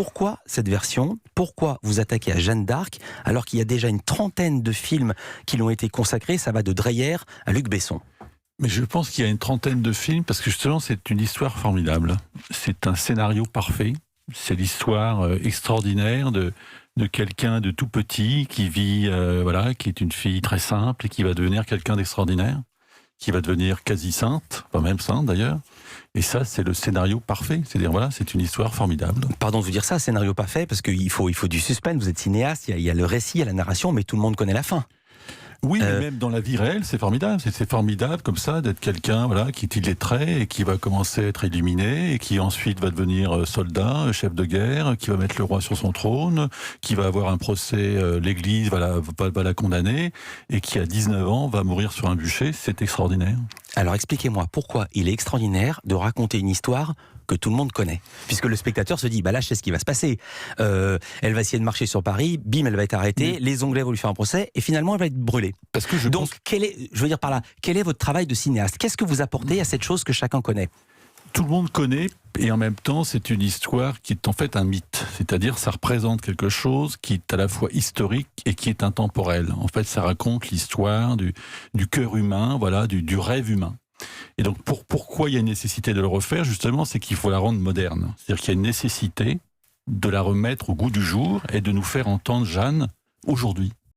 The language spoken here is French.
Pourquoi cette version? Pourquoi vous attaquez à Jeanne d'Arc alors qu'il y a déjà une trentaine de films qui l'ont été consacrés? Ça va de Dreyer à Luc Besson. Mais je pense qu'il y a une trentaine de films, parce que justement, c'est une histoire formidable. C'est un scénario parfait. C'est l'histoire extraordinaire de quelqu'un de tout petit qui vit, qui est une fille très simple et qui va devenir quelqu'un d'extraordinaire, qui va devenir quasi sainte, pas même sainte d'ailleurs. Et ça, c'est le scénario parfait. C'est-à-dire, c'est une histoire formidable. Pardon de vous dire ça, scénario pas fait, parce qu'il faut du suspense. Vous êtes cinéaste, il y a le récit, il y a la narration, mais tout le monde connaît la fin. Oui, mais même dans la vie réelle, c'est formidable. C'est formidable comme ça d'être quelqu'un qui est illettré et qui va commencer à être illuminé et qui ensuite va devenir soldat, chef de guerre, qui va mettre le roi sur son trône, qui va avoir un procès, l'Église va la condamner et qui à 19 ans va mourir sur un bûcher. C'est extraordinaire. Alors expliquez-moi pourquoi il est extraordinaire de raconter une histoire que tout le monde connaît. Puisque le spectateur se dit, là je sais ce qui va se passer. Elle va essayer de marcher sur Paris, bim, elle va être arrêtée, les Anglais vont lui faire un procès, et finalement elle va être brûlée. Parce que Donc, quel est votre travail de cinéaste? Qu'est-ce que vous apportez à cette chose que chacun connaît? Tout le monde connaît, et en même temps, c'est une histoire qui est en fait un mythe. C'est-à-dire, ça représente quelque chose qui est à la fois historique et qui est intemporel. En fait, ça raconte l'histoire du cœur humain, du rêve humain. Et donc, pourquoi il y a une nécessité de le refaire, justement, c'est qu'il faut la rendre moderne. C'est-à-dire qu'il y a une nécessité de la remettre au goût du jour et de nous faire entendre Jeanne aujourd'hui.